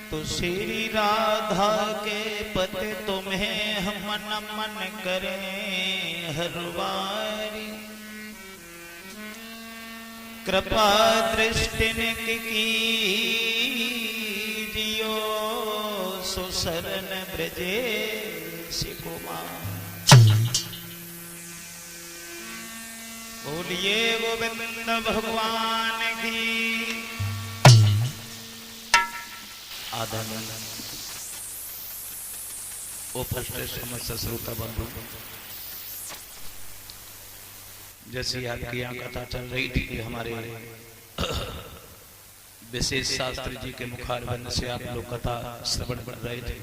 तो श्री राधा के पति तुम्हें हम मन मन करें हर बारी। कृपा दृष्टि कीजियो सुशरण ब्रजे कुमार। बोलिए गोविंद भगवान की। आदरणीय उपस्थित समस्त श्रोता बंधु, जैसी आपकी यहाँ कथा चल रही थी कि हमारे विशेष शास्त्री जी के मुखारविंद से आप लोग कथा श्रवण कर रहे थे।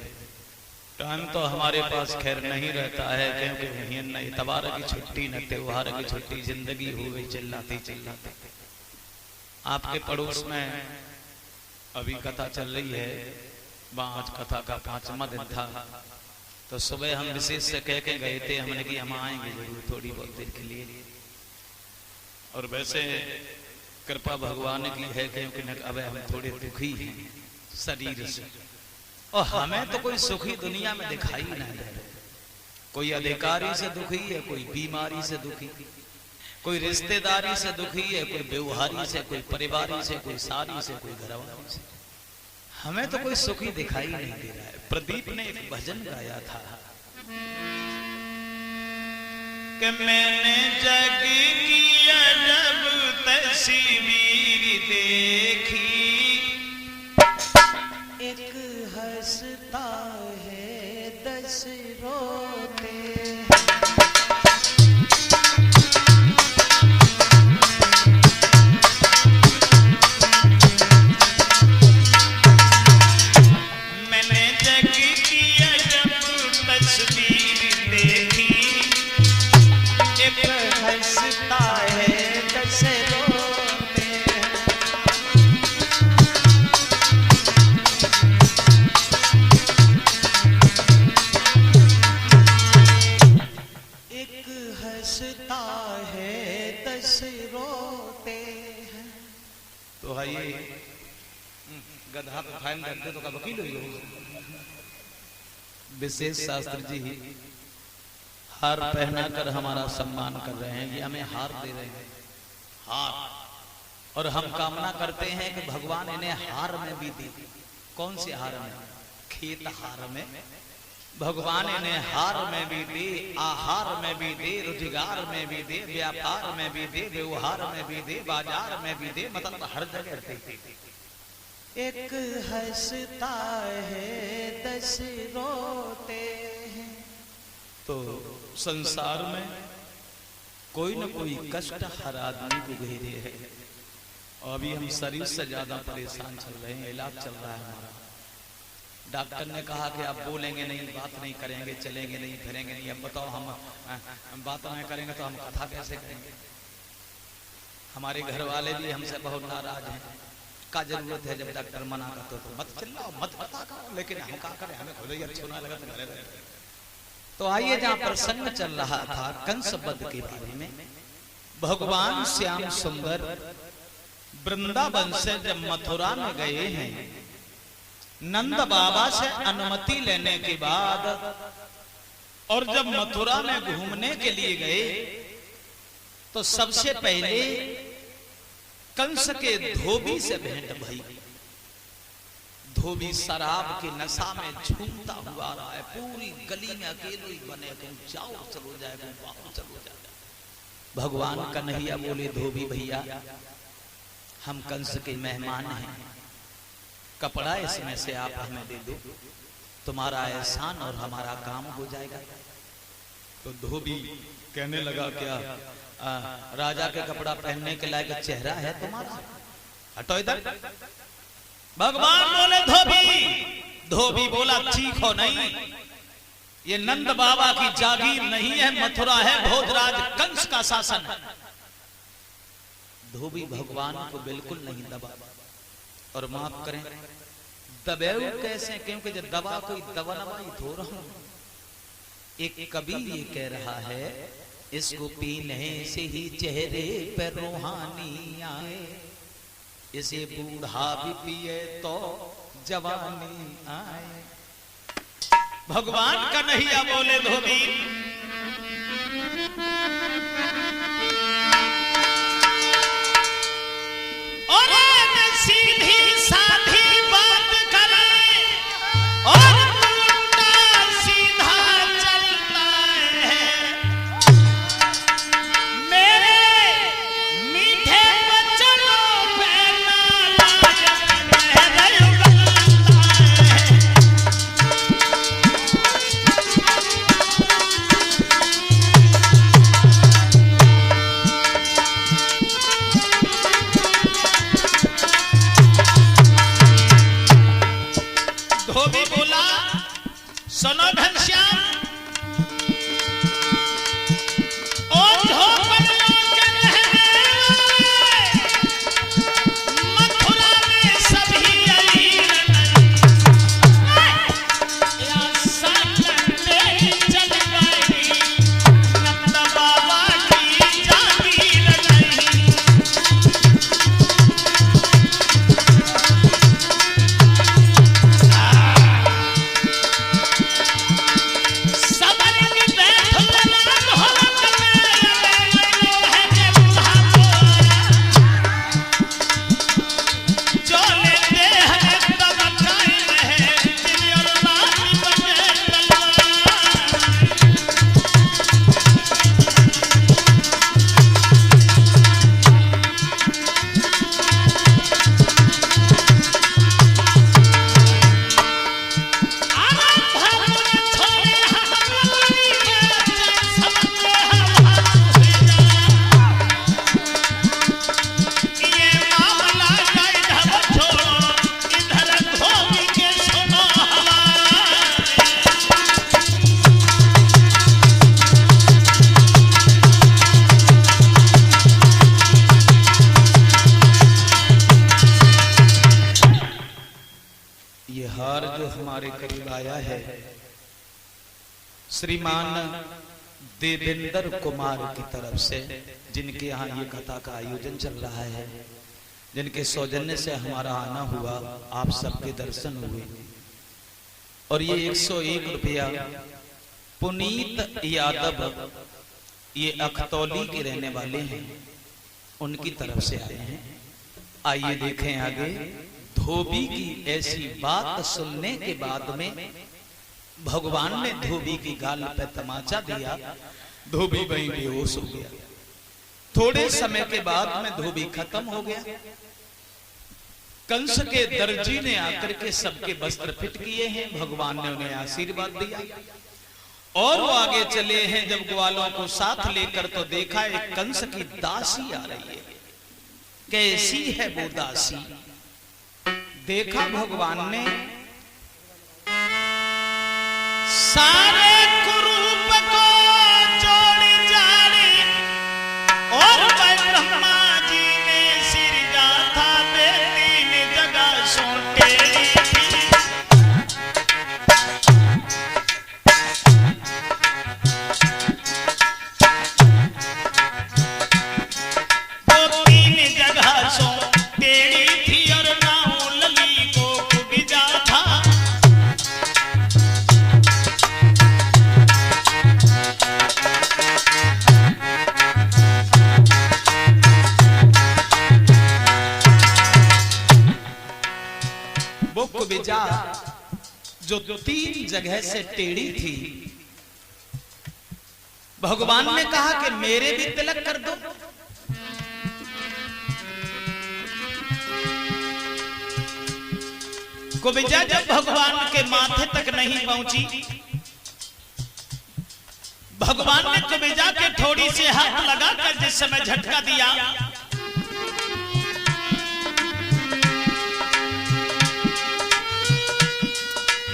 टाइम तो हमारे पास खैर नहीं रहता है, क्योंकि न इतवार की छुट्टी न त्योहार की छुट्टी, जिंदगी हो गई चिल्लाते चिल्लाते। आपके पड़ोस में अभी कथा चल रही है, वहां आज कथा का 5वां दिन था, तो सुबह हम विशेष से कह के गए थे, हमने कि हम आएंगे जरूर थोड़ी बहुत देर के लिए। और वैसे कृपा भगवान की है, क्योंकि अब हम थोड़े दुखी हैं शरीर से, और हमें तो कोई सुखी दुनिया में दिखाई नहीं दे। कोई अधिकारी से दुखी है, कोई बीमारी से दुखी, कोई रिश्तेदारी से दुखी है, कोई व्यवहारी से, कोई परिवारी से, कोई सारी से, कोई घरवाली से। हमें तो कोई सुखी दिखाई नहीं दे रहा है। प्रदीप ने एक भजन गाया था कि मैंने जग की अजब तस्वीर देखी, एक हंसता है 10 रोते। मैंने जग की अजब तस्वीर देखी, एक हंसता है 10 रोते। एक हंसता है 10 रोते हैं। तो आइए गधा पे फाइन करते तो का वकील हुई। विशेष शास्त्री जी हार पहना कर हमारा सम्मान कर रहे हैं, ये हमें हार दे रहे हैं, हार। और हम कामना करते हैं कि भगवान इन्हें हार में भी दे। कौन सी हार में? खेत हार में। भगवान इन्हें हार में भी दे, आहार में भी दे, रोजगार में भी दे, व्यापार में भी दे, व्यवहार में भी दे, बाजार में भी दे, मतलब हर जगह दे। एक हंसता है 10 रोते हैं। तो संसार में कोई न कोई कष्ट हर आदमी को घेरे है। और अभी हम शरीर से ज्यादा परेशान चल रहे हैं, इलाज चल रहा है हमारा। डॉक्टर ने कहा कि आप बोलेंगे नहीं, बात नहीं करेंगे, चलेंगे नहीं, फिरेंगे नहीं। अब बताओ हम बात नहीं करेंगे तो हम कथा कैसे करेंगे? हमारे घर वाले भी हमसे बहुत नाराज हैं। का जरूरत है जब डॉक्टर मना करते तो मत चिल्लाओ, मत कथा करो, लेकिन हम क्या करें, हमें खुद ही अच्छा ना लगा तो घरे रहे। तो आइए जहां प्रसंग चल रहा था कंस वध के बारे में, भगवान श्याम सुंदर वृंदावन से जब मथुरा में गए हैं, नंद बाबा से अनुमति लेने के बाद, और जब मथुरा में घूमने के लिए गए तो सबसे पहले कंस के धोबी से भेंट भई। धोबी शराब के नशा में झूमता हुआ रहा है, पूरी गली में अकेले ही बने, तुम जाओ चलो जाएगा, चलो जाएगा। भगवान कन्हैया बोले, धोबी भैया हम कंस के मेहमान हैं, कपड़ा इसमें से आप हमें दे दो, तुम्हारा एहसान और हमारा काम हो जाएगा। तो धोबी कहने लगा, क्या राजा के कपड़ा पहनने के लायक चेहरा है तुम्हारा? हटो इधर। भगवान बोले धोबी। धोबी बोला, चीखो नहीं, ये नंद बाबा की जागीर नहीं है, मथुरा है भोजराज कंस का शासन। धोबी भगवान को बिल्कुल नहीं दबा। और माफ करें, दबेऊ कैसे? क्योंकि जब दबा कोई दबनवाई धो रहा हूं। एक कवि ये कह रहा है, इसको पीने से ही चेहरे पर रूहानी आए, इसे बूढ़ा भी पिए तो जवानी आए। भगवान कन्हैया बोले धोबी और सीधी साधी बात करे और उल्टा सीधा चलता है। मेरे मीठे बच्चों पे धोबी बोला सुनो घनश्याम मथुरा में सभी चल गई नंद बाबा की जागीर नहीं। ये हार जो हमारे करीब आया है श्रीमान देवेंद्र कुमार की तरफ से, जिनके यहाँ ये कथा का आयोजन चल रहा है, जिनके सौजन्य से हमारा आना हुआ, आप सबके दर्शन हुए। और ये 101 रुपया पुनीत यादव, ये अखतौली के रहने वाले हैं, उनकी तरफ से आए हैं। आइए देखें आगे। धोबी की ऐसी बात सुनने के बाद में भगवान ने धोबी की गाल पे तमाचा दिया। धोबी वहीं बेहोश हो गया। थोड़े समय के बाद में धोबी खत्म हो गया। कंस के दर्जी ने आकर के सबके वस्त्र फिट किए हैं। भगवान ने उन्हें आशीर्वाद दिया और वो आगे चले हैं। जब ग्वालों को साथ लेकर तो देखा एक कंस की दासी आ रही है। कैसी है वो दासी? देखा भगवान ने सारे कुरूप को जोड़ी जाड़ी और ब्रह्मा जी ने सिरजा था बेटी ने जगह सोटेरी थी। वो तीन जगह सोटेरी थी और बिजा जो 3 जगह से टेढ़ी थी। भगवान ने कहा कि मेरे भी तिलक कर दो। कुबिजा जब भगवान के माथे तक नहीं पहुंची, भगवान ने कुबिजा के थोड़ी से हाथ लगाकर जिस समय झटका दिया,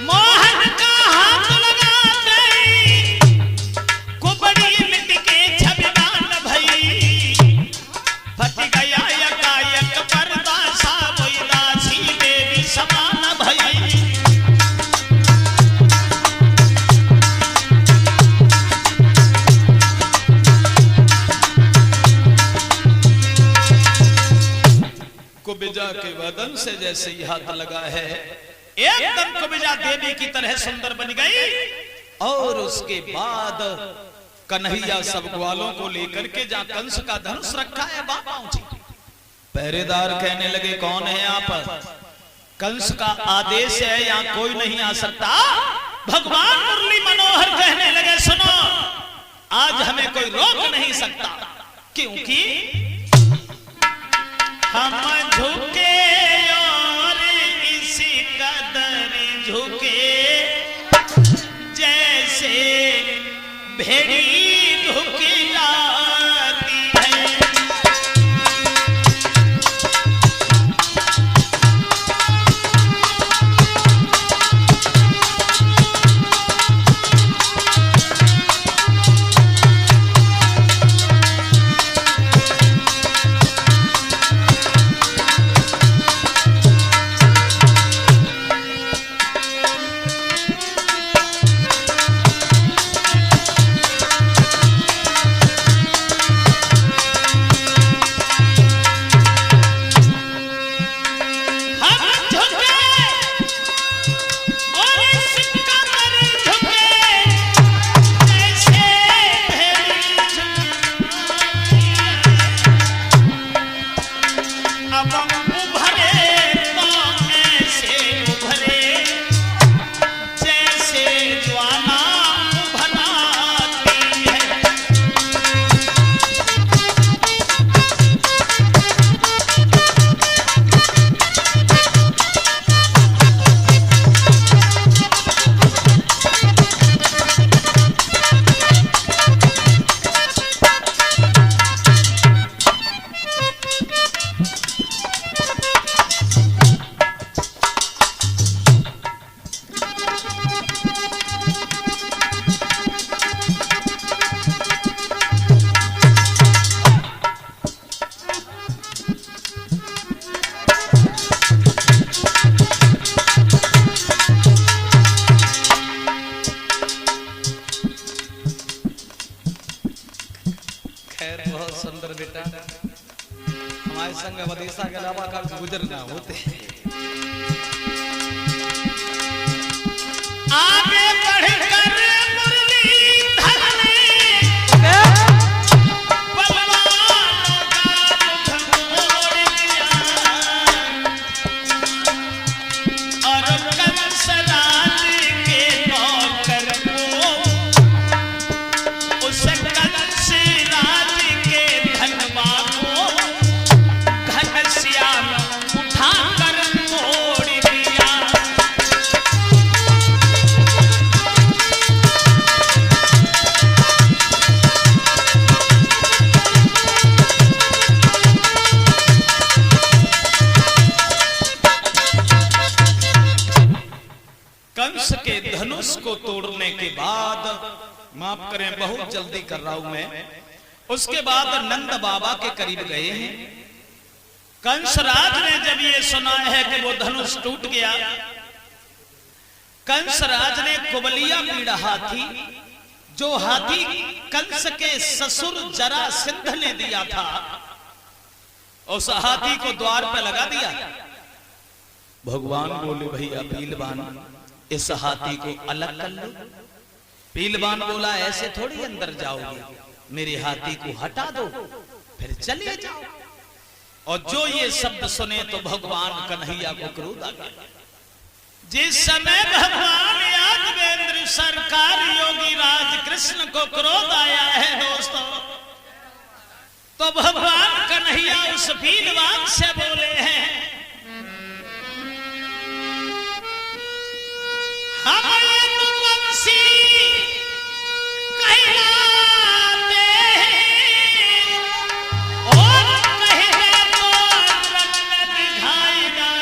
मोहन का हाथ लगा गई, कुबड़ी मिट के छबिदान भई, फट गया यकायक पर्दा सा कोई दासी देवी समान भई। कुबिजा के बदन से जैसे ही हाथ लगा है, एकदम कुब्जा देवी की तरह सुंदर बन गई। और उसके बाद कन्हैया सब ग्वालों को लेकर के जहां कंस का धनुष रखा है वहां पहुंची। पहरेदार कहने लगे कौन है आप? कंस का आदेश है, यहाँ कोई नहीं आ सकता। भगवान मुरली मनोहर कहने लगे सुनो, आज हमें कोई रोक नहीं सकता, क्योंकि हम झुके और इसी कदर झुके जैसे भेड़ी झुक जाती है। हमारे संग वदेशा के अलावा का गुजरना होते आगे बढ़कर कंस के धनुष को तोड़ने के बाद, माफ करें बहुत जल्दी कर रहा हूं मैं, उसके बाद नंद बाबा के करीब गए हैं। कंसराज ने जब ये सुना है कि वो धनुष टूट गया, कंसराज ने कुबलिया पीड़ा हाथी, जो हाथी कंस के ससुर जरासंध ने दिया था, उस हाथी को द्वार पर लगा दिया। भगवान बोले भैया पीलवान इस हाथी को अलग कर लो। पीलवान बोला ऐसे थोड़ी अंदर जाओगे, मेरे हाथी को हटा दो फिर चले जाओ। और जो ये शब्द सुने तो भगवान कन्हैया को क्रोध आ गया। जिस समय भगवान यादवेंद्र सरकार योगी राज कृष्ण को क्रोध आया है दोस्तों, तो भगवान कन्हैया उस पीलवान से बोले हैं हमारे वंशी कहलाते हैं और कहने तो रंग दिखाएगा,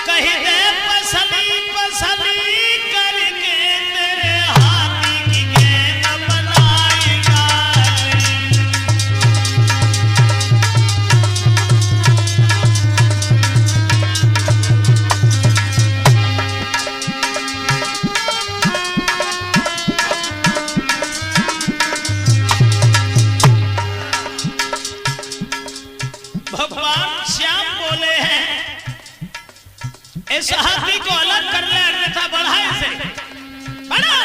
कहने पसली पसली करके तेरे हाथी की गेंद बनाएगा। इस हाथी को अलग कर ले, अन्यथा बढ़ा इसे, बढ़ा।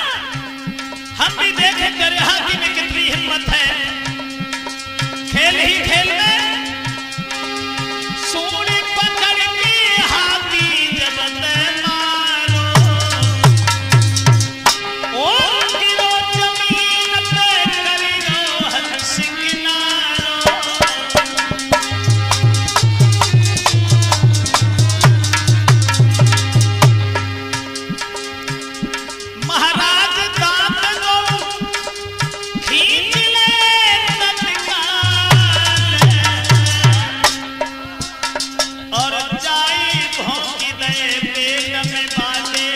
हम भी देखें तेरे हाथी में कितनी हिम्मत है। खेल ही खेल में सूली पकड़ के हाथी जब मारो, ओ गिरो जमीन पे करियो हंस किनारो। महाराज दांत दो खींच ले और जाई भौंकी दे पेट में बाटे,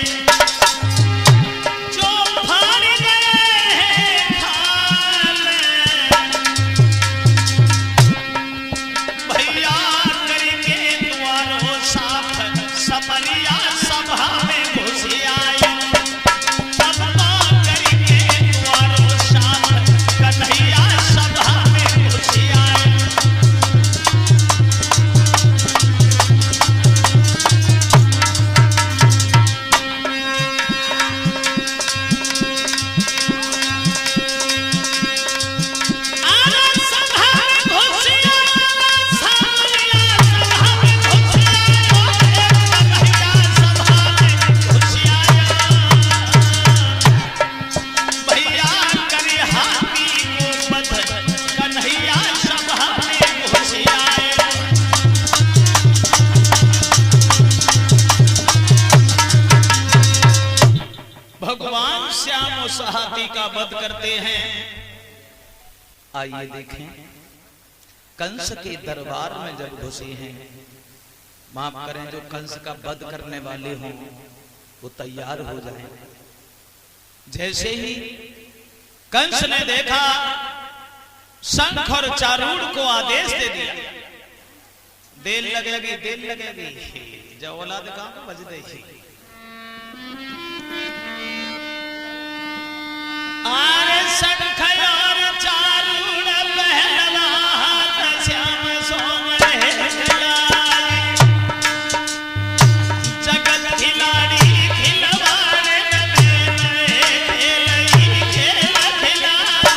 जो फाड़ गए खाल। भैया करके द्वारों साफ समरिया सभा में घुस आए, सभा करके द्वारों साफ कन्हैया सभा में घुस आए। भगवान श्याम उस हाथी का वध करते हैं। आइए देखें, कंस के दरबार में जब घुसे हैं, माफ करें जो कंस का वध करने वाले हों वो तैयार हो जाएं। जैसे ही कंस ने देखा, शंख और चारूढ़ को आदेश दे दिया, देर लगेगी देर लगेगी, जब औलाद कहां बज देगी। आरे शंख और चारूढ़ पहलवा हाथ श्याम सोम लाए, जगत खिलाड़ी खिलवाड़े में खेल ही खेल खिलाए।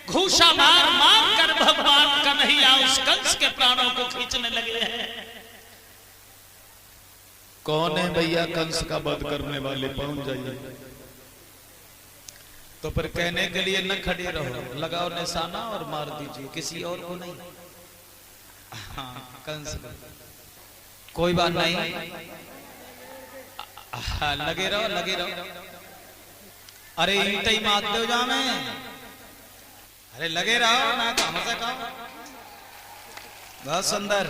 घूसा मार मार कर भगवान कन्हैया उस कंस के प्राणों को खींचने लगे हैं। कौन है भैया कंस का वध करने वाले, पहुंच जाइए। तो फिर कहने के लिए न खड़े रहो, लगाओ निशाना और मार दीजिए, किसी और को नहीं। हाँ, कंस कोई बात नहीं, लगे रहो लगे रहो। अरे ईंट ही मार दो जामे, अरे लगे रहो ना तो हमसे कहो। बहुत सुंदर।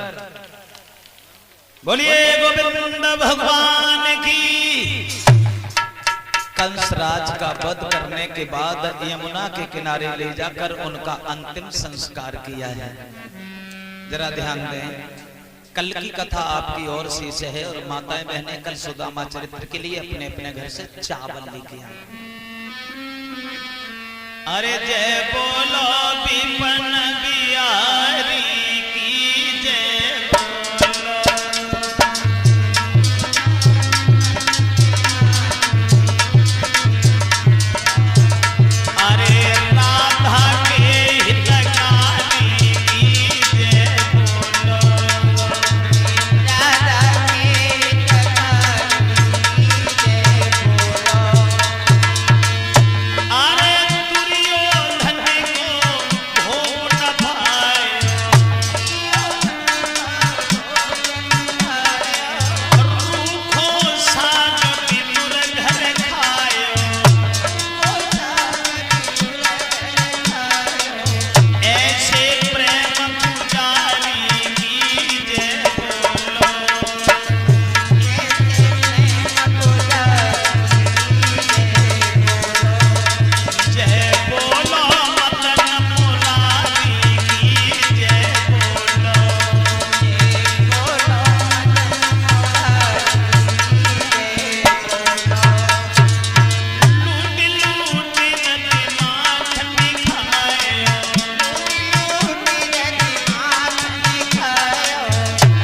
बोलिए गोविंद भगवान की। कंसराज का वध करने के बाद यमुना के किनारे ले जाकर उनका अंतिम संस्कार किया है। जरा ध्यान दें, कल की कथा आपकी ओर से है और माताएं बहनें कल सुदामा चरित्र के लिए अपने अपने घर से चावल लेके आए। अरे जय बोलो विपन बिहारी की जय बोलो। अरे राधा के हितकारी की जय बोलो। राधा के हितकारी की जय बोलो। अरे दुर्योधन को भोग न पाए, रूखो साग विदुर घर खाए। ऐसे प्रेम पुजारी की जय बोलो। जय बोलो मदन मुरारी की जय बोलो। लूट लूट नदी माखन खाए,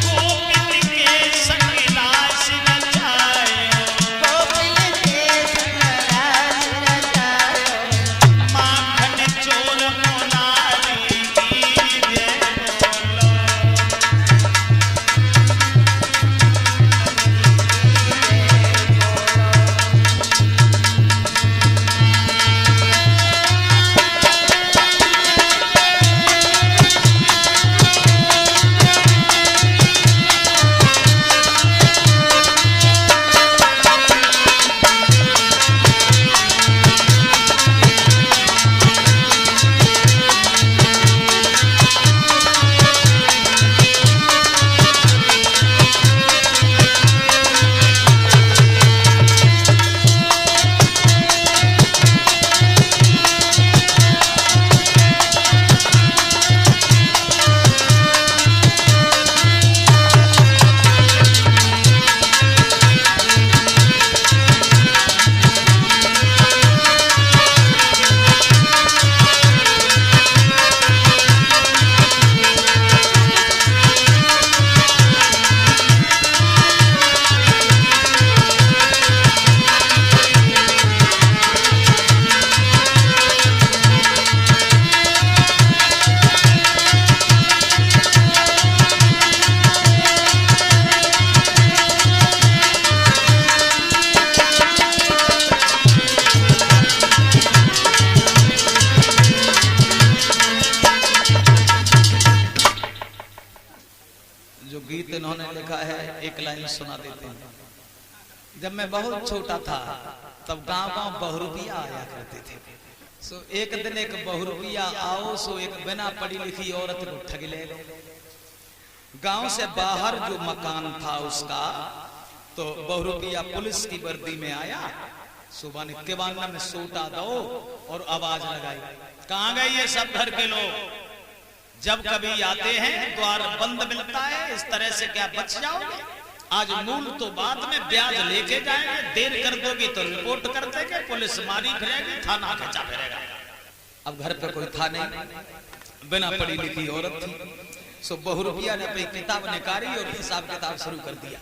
गोपिन के संग रास रचाए। माखन चोर मुरारी की जय बोलो। जो गीत इन्होंने लिखा है एक लाइन सुना देते हैं। जब मैं बहुत छोटा था तब गांव गांव बहुरूपिया आया करते थे। सो एक दिन एक बहुरूपिया आओ, सो एक बिना पढ़ी लिखी औरत को ठग ले लो। गांव से बाहर जो मकान था उसका, तो बहुरूपिया पुलिस की वर्दी में आया। सुबह ने केवाना में सोटा दो और आवाज लगाई, कहां गए ये सब घर के लोग? जब कभी आते हैं द्वार बंद मिलता है, इस तरह से क्या बच जाओगे? आज मूल तो बाद में ब्याज लेके जाएंगे, देर कर दोगी तो रिपोर्ट कर देंगे, पुलिस मारी फिरेगी, थाना खचा फिरेगा। अब घर पे कोई था नहीं, बिना पढ़ी लिखी औरत थी। सो बहुरूपिया ने अपनी किताब निकाली और हिसाब किताब शुरू कर दिया।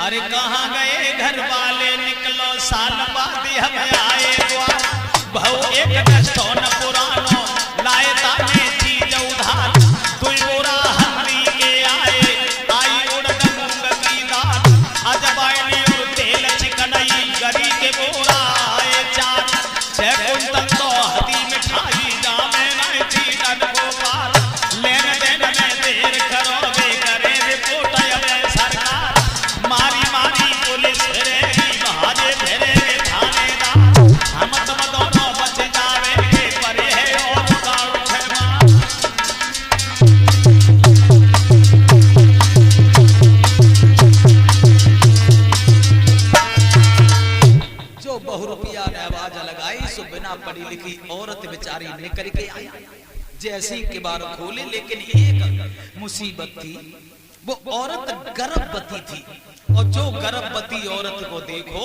अरे कहाँ गए घर वाले, निकलो साल बाद हम आए द्वार। बहु एक दस्तों न पुरानो, लाए ताने चीज उधार। कोई बोरा हल्दी के आए, आई उड़द मूंग की दाल। अजवाइन और तेल चिकनई, गरी के बोरा आए चार। 6 कुंतल तो हदी मिठाई, जामे नहीं चीजन गोपाल। लेन देन में देर करोगे, करे रिपोर्ट अब सरकार। मारी मारी पुलिस फिरेगी, महाजे फिरेगे थानेदार। हम तुम दोनों बच जावेंगे, पढ़ी लिखी औरत बेचारी निकल के आई, जैसे ही किबार खोले, लेकिन एक मुसीबत थी, वो औरत गर्भवती थी। और जो गर्भवती औरत को देखो,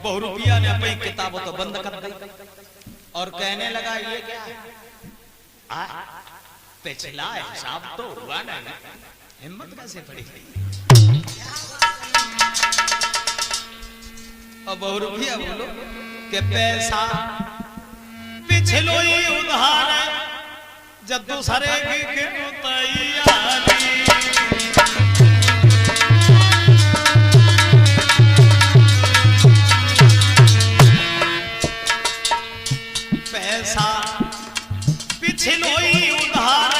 बहुरूपिया ने अपनी किताबों तो बंद कर दी और कहने लगा ये क्या है, पिछला हिसाब तो हुआ ना, हिम्मत कैसे पड़ी गई। और बहुरूपिया बोलो कि पैसा पिछलो ही उधार जब दूसरे की तैयारी, पैसा पिछलो ही उधार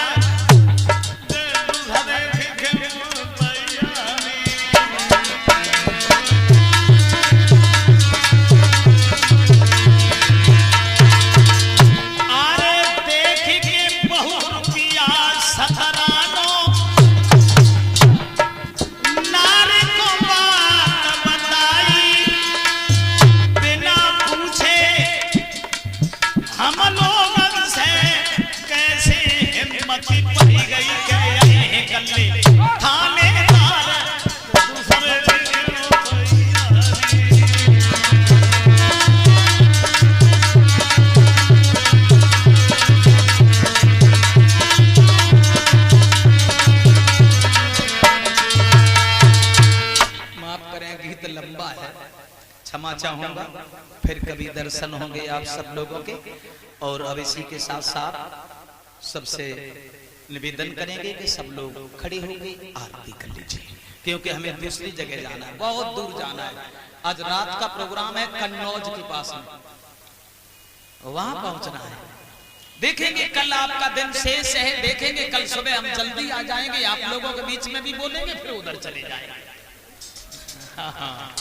चाहूंगा, फिर कभी दर्शन होंगे आप सब लोगों के। और अब इसी के साथ साथ सबसे निवेदन करेंगे कि सब लोग खड़े होंगे आरती कर लीजिए, क्योंकि हमें दूसरी जगह जाना है, बहुत दूर जाना है। आज रात का प्रोग्राम है कन्नौज के पास में, वहां पहुंचना है। देखेंगे कल आपका दिन शेष है, देखेंगे कल सुबह हम जल्दी आ जाएंगे, आप लोगों के बीच में भी बोलेंगे, फिर उधर चले जाएंगे। हाँ।